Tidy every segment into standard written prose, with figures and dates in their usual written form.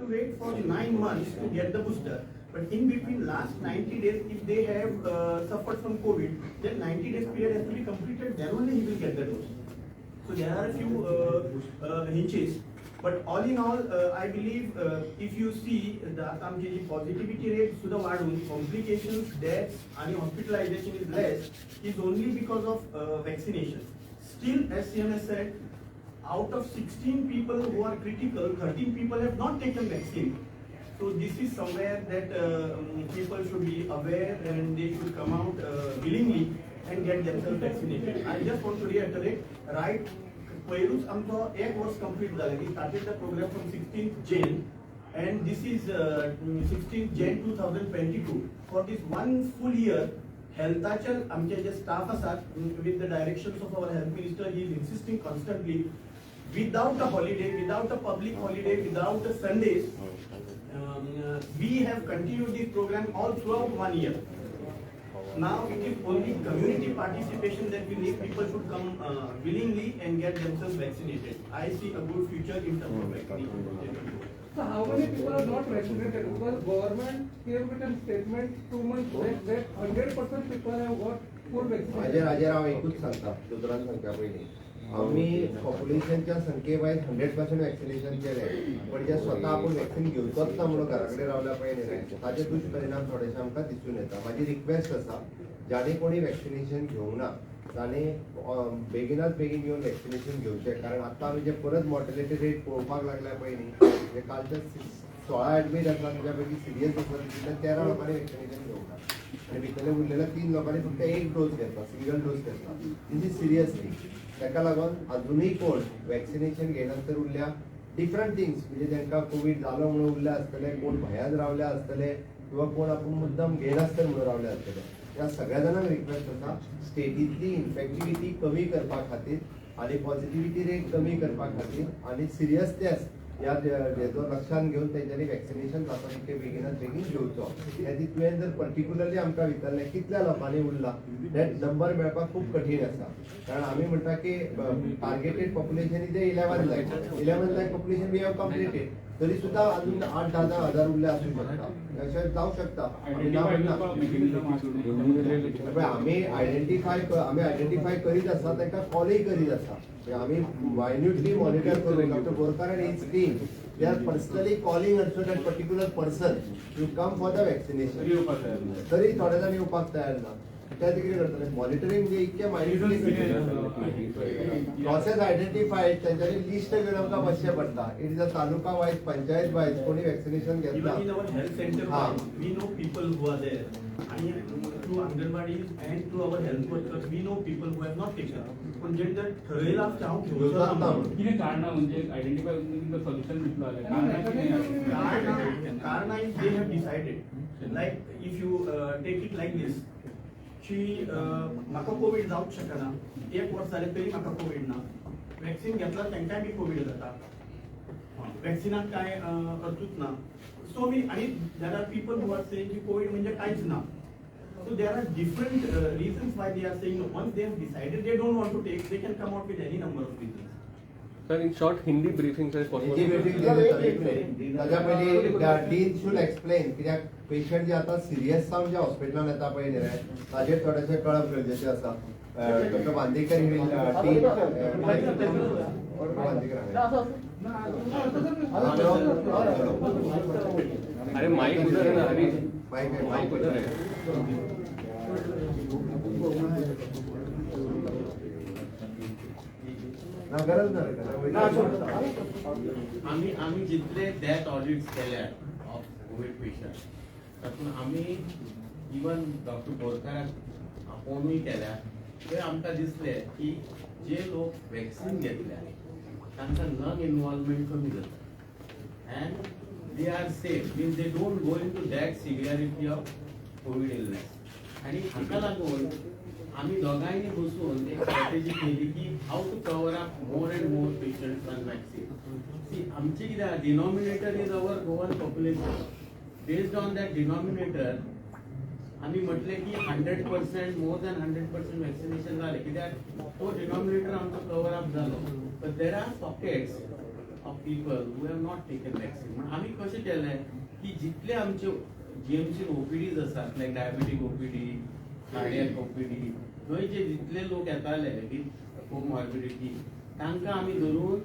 wait for 9 months to get the booster. But in between last 90 days, if they have suffered from COVID, then 90 days period has to be completed. Then only he will get the dose. So there are a few hinges. But all in all, I believe if you see the आमची positivity rate सुद्धा वाढून complications, deaths आणि hospitalization is less is only because of vaccination. Still, as CMS said, out of 16 people who are critical, 13 people have not taken vaccine. So this is somewhere that people should be aware and they should come out willingly and get themselves vaccinated. I just want to reiterate, right? पहिरूच आमचो एक वर्ष complete झाले. We started the program from 16th Jan and this is 16th Jan 2022. For this one full year, healthचे आमचे जे staff असतात, with the directions of our health minister, he is insisting constantly, without a holiday, without a public holiday, without a Sundays, we have continued this program all throughout 1 year. Now it is only community participation that we need. People should come willingly and get themselves vaccinated. I see a good future in terms of vaccination. So how many people are not vaccinated? Because government came with a statement 2 months back that 100% people have got full vaccination. राजेराव एकूच सांगता दुसऱ्यान सांगता पयलीं आमी पॉप्युलेशनच्या संख्ये wise 100% vaccination केलें पण जे स्वता आपूण वॅक्सिन घेवचोच ना म्हणून घरा कडेन रावल्या पळय ताचे दुश्परिणाम थोडेशे आमकां दिसून येता. म्हाजी रिक्वेस्ट आसा जाणे कोणी वॅक्सिनेशन घेवंक ना ताणे बेगिनाच बेगीन येवन वॅक्सिनेशन घेवचें. कारण आतां आमी जे परत मॉर्टेलिटी रेट पळोवपाक लागल्या पळय न्ही, जे कालचे 16 एडमीट आसा ताच्या पैकी सिरियस आसा तितले 13 लोकांनी वॅक्सिनेशन घेवंक ना आणि भितरले उरलेल्या 3 लोकांनी फक्त एक डोस घेतला, सिंगल डोस घेतला. दिस इज सिरियसली. ताका लागून अजूनही कोण वॅक्सिनेशन घेयनासतर उरल्या डिफरंट थिंग्स म्हणजे तांकां कोविड जालो म्हणून उरले आसतले, कोण भयान रावले आसतले किंवा कोण आपूण मुद्दम घेयनासतर म्हणून रावले आसतले. ह्या सगळ्या जाणांक रिक्वेस्ट आसा स्टेटींतली इन्फेक्टिविटी कमी करपा खातीर आनी पॉझिटिव्हिटी रेट कमी करपा खातीर आनी सिरियसनेस ह्या हेजो लक्षांत घेवन तेंच्यांनी वॅक्सिनेशन जाता तितके बेगिनात बेगीन घेवचो. ह्या तुवें जर पर्टिक्युलरली आमकां विचारलें कितल्या लोकांनी उरला दॅट नंबर मेळपाक खूब कठीण आसा. कारण आमी म्हणटा की targeted population is 11 lakh population we have completed. तरी सुद्धा अजून 8-10 हजार उरले असू शकता, अशें जावं शकता. आमी आयडेंटिफाय करीत आसा, तांकां कॉलय करीत आसा. आमी मायन्युटली मॉनिटर करून doctor Borkar and his team they are personally calling also that particular person to come for the vaccination. तरी थोडे जाण येवपाक तयार ना. त्या कितें करतले मॉनिटरींग म्हणजे इतकें मायन्युटली प्रोसेस आयडेंटिफायड तेंच्यांनी लिस्ट घेवन आमकां बसचें पडटा. It is a taluka wise panchayat wise कोणी वॅक्सिनेशन घेतला. Even in our health center, we know people who are there. And through Anganwadis and through our health workers, we know people who have not taken. पण जे ठरलेलं असतं हांव घेवचो ना कितें कारणां म्हणजे आयडेंटिफाय करून सोल्युशन दिसलो कारणां is they have decided. Like if you take it like this की म्हाका कोविड जावंक शकना, 1 वर्स जालें तरी म्हाका कोविड ना, वॅक्सिन घेतला तांकांय बी कोविड जाता, वॅक्सिनाक काय अर्थूच ना. सो मी आणि there are people who are saying की कोविड म्हणजे कांयच ना. So there are different reasons why they are saying no. Once they have decided they don't want to take, they can come out with any number of reasons. Sir, in short, Hindi briefing sir is possible. Hindi briefing ताज्या पयलीं dean should explain कित्याक patient जे आतां serious जावन जे हॉस्पिटलांत येता पळय न्ही रे ताजेर थोडेशें कळप गरजेचें आसा. डॉक्टर बांदेकर टीम अरे माइक उधर है ना, अभी माइक उधर है. आम्ही जितले डेथ ऑडिट्स केल्या ऑफ कोविड पेशंट तातूंत आमी इवन डॉक्टर बोरकाराक आपोवनूय केल्या थंय आमकां दिसलें की जे लोक वॅक्सिन घेतल्या तांकां लंग इनवॉल्वमेंट कमी जाता and they are safe means they don't go into that severity of covid illness. आणि हाका लागून आम्ही दोघांनी बसून एक स्ट्रॅटेजी केली की how to cover up more and more patients on vaccine. See आमचे कितें denominator is our Goan population. Based on that denominator आम्ही म्हटले की 100% मोर दॅन 100% वॅक्सिनेशन झाले कित्याक तो डिनॉमिनेटर आमचो कवर अप झालो. But there are pockets of people who have not taken vaccine. पण आम्ही कशें केलें की जितले आमचे GMC OPDs आसात लायक डायबिटीक OPD, कार्डियक OPD, थंय जे जितले लोक येताले विथ कोमॉर्बिडिटी तांकां आमी धरून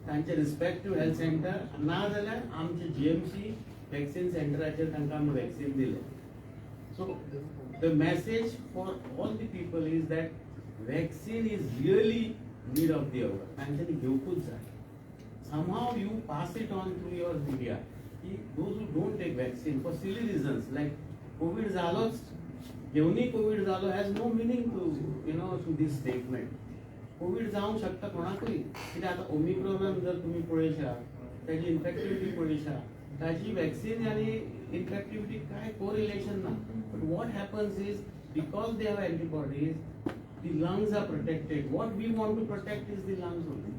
तांचे रिस्पेक्टिव्ह हेल्थ सेंटर ना जाल्यार आमचे GMC वॅक्सीन सेंटराचेर तांकां आमी वॅक्सीन दिले. So the message for all the people is that vaccine is really need of the hour. तांच्यांनी घेवकूच जाय. Somehow you pass it on through your media. Those who don't take vaccine for silly reasons like COVID जालोच घेवनी COVID जालो has no meaning to this statement. COVID जावंक शकता कोणाकूय कित्याक आतां ओमिक्रॉनान जर तुमी पळयशा ताची इन्फेक्टिविटी पळयशा ताची वॅक्सीन आनी इन्फेक्टिविटी काय कोरिलेशन ना. But what happens is because they have antibodies the lungs are protected. What we want to protect is the lungs only,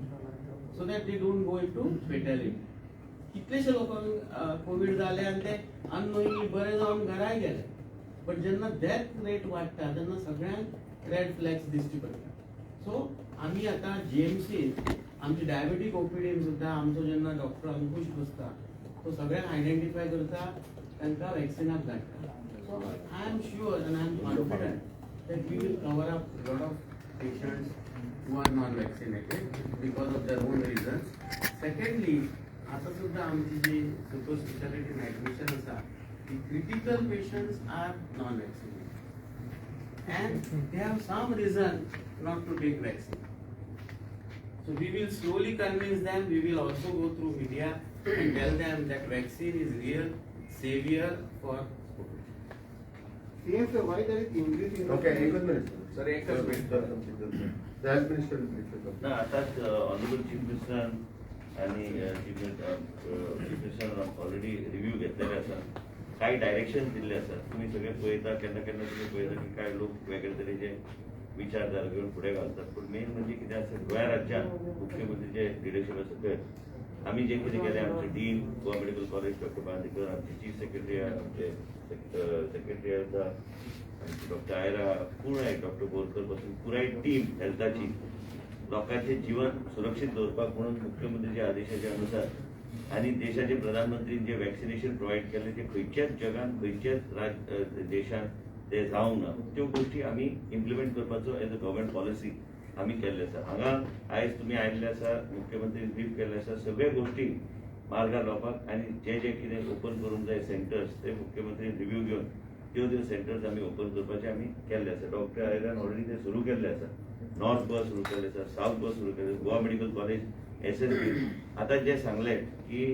so that they don't go into fatality. कितलेशे लोकांक Covid जाले आनी ते unknowingly बरे जावन घराय गेले. But जेन्ना death rate वाडटा तेन्ना सगळ्यांक रेड फ्लॅग्स दिसची पडटा. सो आमी आतां GMC आमची डायबिटीक OPD सुद्दां आमचो जेन्ना डॉक्टर अंकुश बसता तो सगळ्यांक आयडेंटिफाय करता तांकां वॅक्सिनाक धाडटा. So I am sure and I am confident that we will cover up a lot of patients who are non-vaccinated because of their own reasons. Secondly, आता सुद्धा आमची जी सुपर स्पेशालिटी admission आसा, the critical patients are non-vaccinated and they have some reason not to take vaccine. So we will slowly convince them. We will also go through media and tell them that vaccine is real savior for COVID. Yes, sir, why there is increase in Okay, एकच minute sir एकच minute. Health minister ना आताच honourable chief minister आणि chief minister already review घेतलेले आसा. काही direction दिल्ले आसात. तुम्ही सगळे पळयता केन्ना केन्ना तुम्ही पळयता की काय लोक वेगळे तरेचे विचारधारा घेऊन फुडें घालतात. पण मेन म्हणजे कितें आसा गोंया राज्यात मुख्यमंत्रीचे लिडरशीप आसा सकयल आम्ही जे कितें केलें आमचे dean Goa medical college doctor Bandekar, आमचे चीफ सेक्रेटरी, आमचे सेक्रेटरी आसा डॉक्टर आयरा, पुराय डॉक्टर बोरकर पासून पुराय टीम हेल्थाची लोकांचे जीवन सुरक्षीत दवरपाक म्हणून मुख्यमंत्रीच्या आदेशाच्या अनुसार आणि देशाचे प्रधानमंत्रीन जे वॅक्सिनेशन प्रोवायड केले ते खंयच्याच जगान खंयच्याच देशान ते जावंक ना. त्यो गोष्टी आमी इम्प्लिमेंट करपाचो एज अ गव्हर्मेंट पॉलिसी आमी केल्ले आसा. हांगा आयज तुमी आयिल्ले आसा, मुख्यमंत्रीन ब्रीफ केल्ले आसा, सगळे गोष्टी मार्गार लावपाक आनी जे जे कितें ओपन करूंक जाय सेंटर्स ते मुख्यमंत्रीन रिव्ह्यू घेवन त्यो सेंटर्स आमी ओपन करपाचे आमी केल्ले आसा. डॉक्टर आयरान ऑलरेडी ते सुरू केल्ले आसा. नॉर्थ गोवा सुरू केल्ले आसा, साऊथ गोवा सुरू केल्ले, गोवा मेडिकल कॉलेज, SSB. आतां जे सांगले की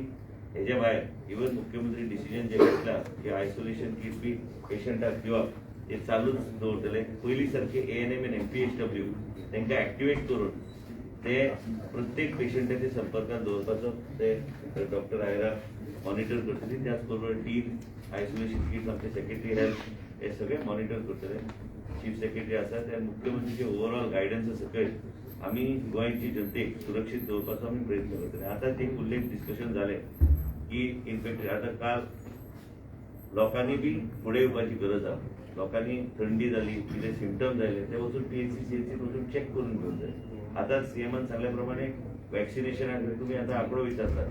हेजे भायर इवन मुख्यमंत्री डिसिजन जे घेतला की आयसोलेशन किट बी पेशंटाक दिवप ते चालूच दवरतले. पयलीं सारखे ANM आनी MPHW तांकां एक्टिवेट करून ते प्रत्येक पेशंटाच्या संपर्कात दवरपाचो ते डॉक्टर आयरा मॉनिटर करतली. त्याच बरोबर टीम आयसोलेशन किट आमचे सेक्रेटरी हेल्थ हे सगळे मॉनिटर करतले. चीफ सेक्रेटरी आसा ते मुख्यमंत्रीचे ओवरऑल गायडन्स सकयल आमी गोंयची जनतेक सुरक्षीत दवरपाचो आमी प्रयत्न करतले. आतां ते उल्लेख डिस्कशन जाले की इन्फेक्टेड आतां काल लोकांनी बी फुडें येवपाची गरज आहा. लोकांनी थंडी जाली, कितें सिम्पटम जाले ते वचून PHC CHC वचून चेक करून घेवंक जाय. आतां CMन सांगल्या प्रमाणे वॅक्सिनेशनाक तुम्ही आता आंकडो विचारतात,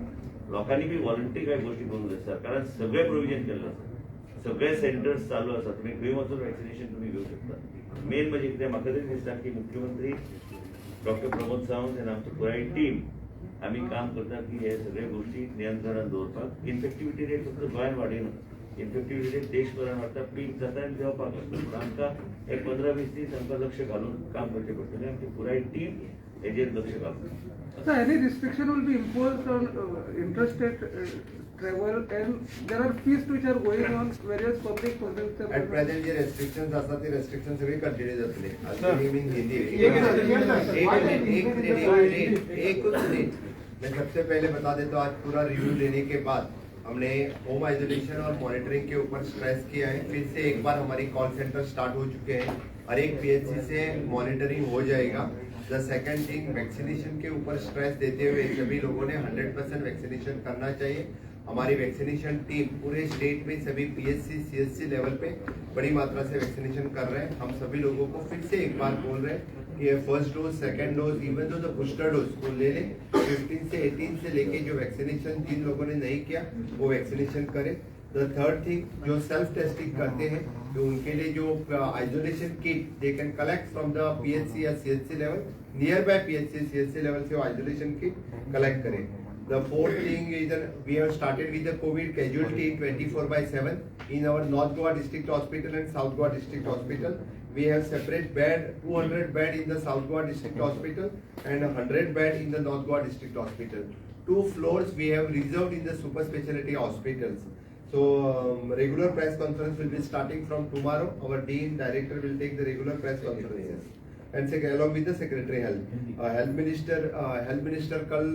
लोकांनी बी वॉलंटरी काय गोष्टी करूंक जाय. सरकारान सगळे प्रोविजन केल्ले आसा, सगळे सेंटर्स चालू आसा, तुम्ही खंय वचून वॅक्सिनेशन तुम्ही घेऊ शकता. मेन म्हणजे कितें म्हाका तरी दिसता की मुख्यमंत्री डॉक्टर प्रमोद सावंत आनी आमची पुराय टीम आमी काम करता की हे सगळे गोष्टी नियंत्रणात दवरपाक. इन्फेक्टिविटी रेट फक्त गोंयान वाडयना, इन्फेक्टिविटी रेट देशभरान वाडटा, पीक जाता आनी देंवपाक लागता. आमकां एक 15-20 दीस आमकां लक्ष घालून काम करचें पडटलें. आमची पुराय टीम हेजेर लक्ष घालता. So any restriction will be imposed on interstate travel, and there are feasts which are going on various public functions. At present जे restrictions असतात ते restrictions सगळे कंटिन्यू जातले. मैं सबसे पहले बता देता हूँ, आज पूरा रिव्यू लेने के बाद हमने होम आइसोलेशन और मॉनिटरिंग के ऊपर स्ट्रेस किया है. फिर से एक बार हमारी कॉल सेंटर स्टार्ट हो चुके हैं, हर एक PHC से मॉनिटरिंग हो जाएगा. द सेकंड थिंग, वैक्सीनेशन के ऊपर स्ट्रेस देते हुए सभी लोगों ने 100% वैक्सीनेशन करना चाहिए. हमारी वैक्सीनेशन टीम पूरे स्टेट में सभी PSC CSC लेवल पे बड़ी मात्रा से वैक्सीनेशन कर रहे हैं। हम सभी लोगों को फिर से एक बार बोल रहे हैं कि first dose, second dose, even दो बूस्टर डोज वो ले लें। 15 से 18 से लेके जो वैक्सीनेशन जिन लोगों ने नहीं किया वो वैक्सीनेशन करें। द थर्ड थिंग, जो सेल्फ टेस्टिंग करते हैं तो उनके लिए जो isolation kit they can collect from the PHC या CHC level, near by PHC CHC level say isolation kit collect करें। The fourth thing is that we have started with the COVID casualty 24/7 in our North Goa District Hospital and South Goa District Hospital. We have separate bed, 200 bed in the South Goa District Hospital and 100 bed in the North Goa District Hospital. 2 floors we have reserved in the super specialty hospitals. So regular press conference will be starting from tomorrow. Our Dean Director will take the regular press conferences. And along with the Secretary Health, Health Minister कल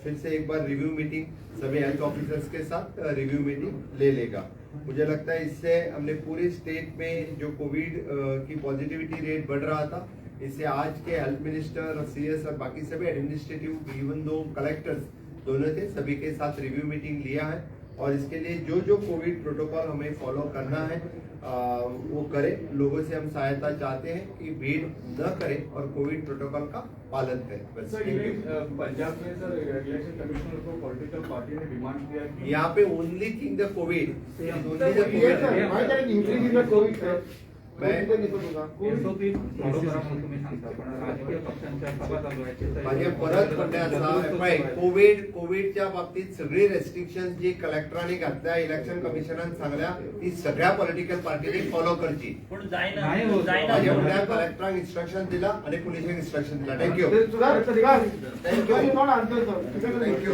फिर से एक बार review meeting सभी health officers के साथ review meeting ले लेगा। मुझे लगता है इससे हमने पूरे स्टेट में जो कोविड की पॉजिटिविटी रेट बढ़ रहा था, इससे आज के हेल्थ मिनिस्टर और CS और बाकी सभी एडमिनिस्ट्रेटिव इवन दो कलेक्टर्स दोनों थे, सभी के साथ रिव्यू मीटिंग लिया है और इसके लिए जो जो कोविड प्रोटोकॉल हमें फॉलो करना है वो करें। लोगों से हम सहायता चाहते हैं कि भीड़ न करें और कोविड प्रोटोकॉल का पालन करें। बस सर, पंजाब में सर इलेक्शन कमिश्नर को पॉलिटिकल पार्टी ने डिमांड किया कि यहाँ पे only thing the covid SOP follow करा म्हणून तुम्ही सांगता, पण राजकीय पक्षांच्या सभा चालू आहेत माझे परत म्हणण्याचा कोविडच्या बाबतीत सगळी रेस्ट्रिक्शन जी कलेक्टरांनी घातल्या, इलेक्शन कमिशनान सांगल्या ती सगळ्या पॉलिटिकल पार्टीनी फॉलो करची। पण जायना माझे म्हणण्यात कलेक्टरांक इन्स्ट्रक्शन दिला आणि पुलिसांक इन्स्ट्रक्शन दिला। Thank you thank you thank you.